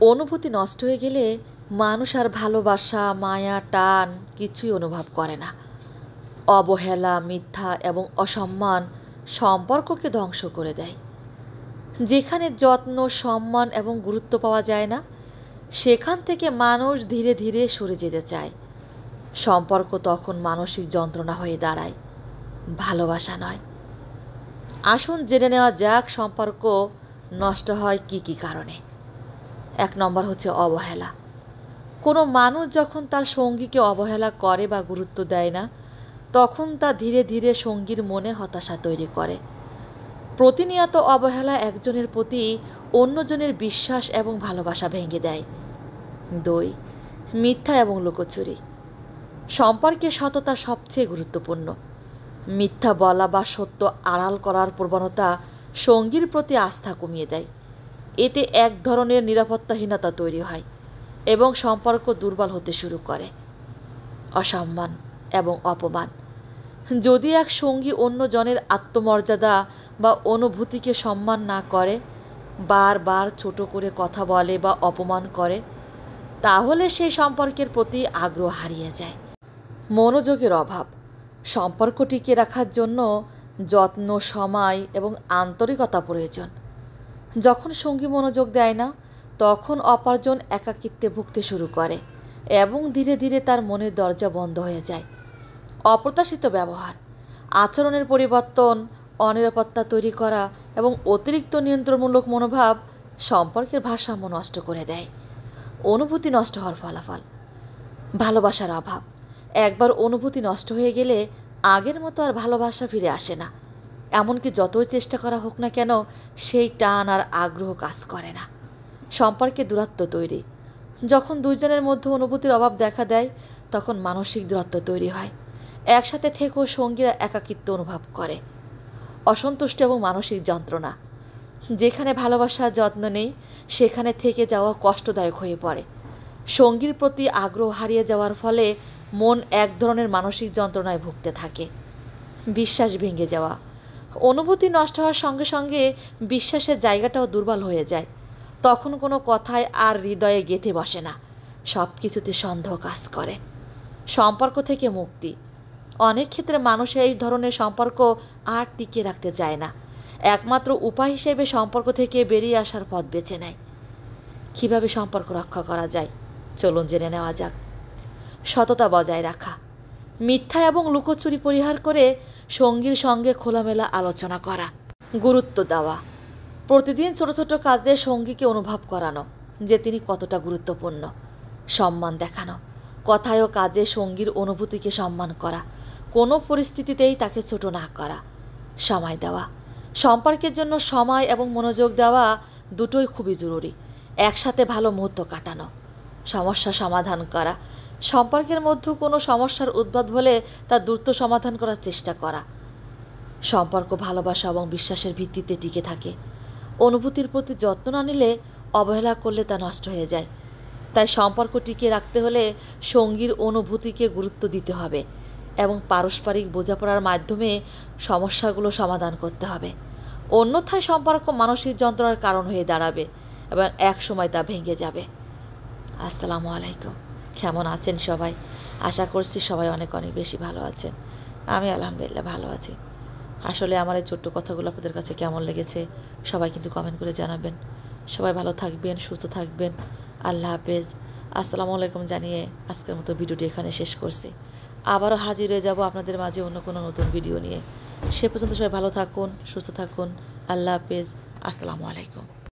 অনুভূতি নষ্ট হয়ে গেলে মানুষ আর ভালোবাসা, মায়া, টান কিছুই অনুভব করে না। অবহেলা, মিথ্যা এবং অসম্মান সম্পর্ককে ধ্বংস করে দেয়। যেখানে যত্ন, সম্মান এবং গুরুত্ব পাওয়া যায় না, সেখান থেকে মানুষ ধীরে ধীরে সরে যেতে চায়। সম্পর্ক তখন মানসিক যন্ত্রণা হয়ে দাঁড়ায়, ভালোবাসা নয়। আসুন জেনে নেওয়া যাক সম্পর্ক নষ্ট হয় কী কী কারণে। 1 নম্বর হচ্ছে অবহেলা। কোনো মানুষ যখন তার সঙ্গীকে অবহেলা করে বা গুরুত্ব দেয় না, তখন তা ধীরে ধীরে সঙ্গীর মনে হতাশা তৈরি করে। প্রতিনিয়ত অবহেলা একজনের প্রতি অন্যজনের বিশ্বাস এবং ভালোবাসা ভেঙে দেয়। 2. মিথ্যা এবং লুকোচুরি। সম্পর্কে সততা সবচেয়ে গুরুত্বপূর্ণ। মিথ্যা বলা বা সত্য আড়াল করার প্রবণতা সঙ্গীর প্রতি আস্থা কমিয়ে দেয়। এতে এক ধরনের নিরাপত্তাহীনতা তৈরি হয় এবং সম্পর্ক দুর্বল হতে শুরু করে। অসম্মান এবং অপমান। যদি এক সঙ্গী অন্যজনের আত্মমর্যাদা বা অনুভূতিকে সম্মান না করে, বারবার ছোট করে কথা বলে বা অপমান করে, তাহলে সেই সম্পর্কের প্রতি আগ্রহ হারিয়ে যায়। মনোযোগের অভাব। সম্পর্ক টিকিয়ে রাখার জন্য যত্ন, সময় এবং আন্তরিকতা প্রয়োজন। যখন সঙ্গী মনোযোগ দেয় না, তখন অপরজন একাকিত্বে ভুগতে শুরু করে এবং ধীরে ধীরে তার মনের দরজা বন্ধ হয়ে যায়। অপ্রত্যাশিত ব্যবহার, আচরণের পরিবর্তন, অনিরাপত্তা তৈরি করা এবং অতিরিক্ত নিয়ন্ত্রণমূলক মনোভাব সম্পর্কের ভারসাম্য নষ্ট করে দেয়। অনুভূতি নষ্ট হওয়ার ফলাফল। ভালোবাসার অভাব। একবার অনুভূতি নষ্ট হয়ে গেলে আগের মতো আর ভালোবাসা ফিরে আসে না। এমনকি যতই চেষ্টা করা হোক না কেন, সেই টান আর আগ্রহ কাজ করে না। সম্পর্কে দূরত্ব তৈরি। যখন দুজনের মধ্যে অনুভূতির অভাব দেখা দেয়, তখন মানসিক দূরত্ব তৈরি হয়। একসাথে থেকেও সঙ্গীরা একাকিত্ব অনুভব করে। অসন্তুষ্ট এবং মানসিক যন্ত্রণা। যেখানে ভালোবাসার যত্ন নেই, সেখানে থেকে যাওয়া কষ্টদায়ক হয়ে পড়ে। সঙ্গীর প্রতি আগ্রহ হারিয়ে যাওয়ার ফলে মন এক ধরনের মানসিক যন্ত্রণায় ভুগতে থাকে। বিশ্বাস ভেঙে যাওয়া। অনুভূতি নষ্ট হওয়ার সঙ্গে সঙ্গে বিশ্বাসের জায়গাটাও দুর্বল হয়ে যায়। তখন কোনো কথায় আর হৃদয়ে গেঁথে বসে না, সব কিছুতে সন্দেহ কাজ করে। সম্পর্ক থেকে মুক্তি। অনেক ক্ষেত্রে মানুষ এই ধরনের সম্পর্ক আর টিকিয়ে রাখতে চায় না। একমাত্র উপায় হিসেবে সম্পর্ক থেকে বেরিয়ে আসার পথ বেছে নেয়। কীভাবে সম্পর্ক রক্ষা করা যায়, চলুন জেনে নেওয়া যাক। সততা বজায় রাখা। মিথ্যা এবং লুকোচুরি পরিহার করে সঙ্গীর সঙ্গে খোলামেলা আলোচনা করা। গুরুত্ব দেওয়া। প্রতিদিন ছোট ছোট কাজে সঙ্গীকে অনুভব করানো যে তিনি কতটা গুরুত্বপূর্ণ। সম্মান দেখানো। কথায় ও কাজে সঙ্গীর অনুভূতিকে সম্মান করা, কোনো পরিস্থিতিতেই তাকে ছোট না করা। সময় দেওয়া। সম্পর্কের জন্য সময় এবং মনোযোগ দেওয়া দুটোই খুবই জরুরি। একসাথে ভালো মুহূর্ত কাটানো। সমস্যা সমাধান করা। সম্পর্কের মধ্যে কোনো সমস্যার উদ্ভব হলে তা দ্রুত সমাধান করার চেষ্টা করা। সম্পর্ক ভালোবাসা এবং বিশ্বাসের ভিত্তিতে টিকে থাকে। অনুভূতির প্রতি যত্ন না নিলে, অবহেলা করলে তা নষ্ট হয়ে যায়। তাই সম্পর্ক টিকিয়ে রাখতে হলে সঙ্গীর অনুভূতিকে গুরুত্ব দিতে হবে এবং পারস্পরিক বোঝাপড়ার মাধ্যমে সমস্যাগুলো সমাধান করতে হবে। অন্যথায় সম্পর্ক মানসিক যন্ত্রণার কারণ হয়ে দাঁড়াবে এবং এক সময় তা ভেঙে যাবে। আসসালামু আলাইকুম। কেমন আছেন সবাই? আশা করছি সবাই অনেক অনেক বেশি ভালো আছেন। আমি আলহামদুলিল্লাহ ভালো আছি। আসলে আমার এই ছোট্ট কথাগুলো আপনাদের কাছে কেমন লেগেছে সবাই কিন্তু কমেন্ট করে জানাবেন। সবাই ভালো থাকবেন, সুস্থ থাকবেন। আল্লাহ হাফেজ। আসসালামু আলাইকুম জানিয়ে আজকের মতো ভিডিওটি এখানে শেষ করছি। আবারও হাজির হয়ে যাব আপনাদের মাঝে অন্য কোনো নতুন ভিডিও নিয়ে। সে পর্যন্ত সবাই ভালো থাকুন, সুস্থ থাকুন। আল্লাহ হাফেজ। আসসালামু আলাইকুম।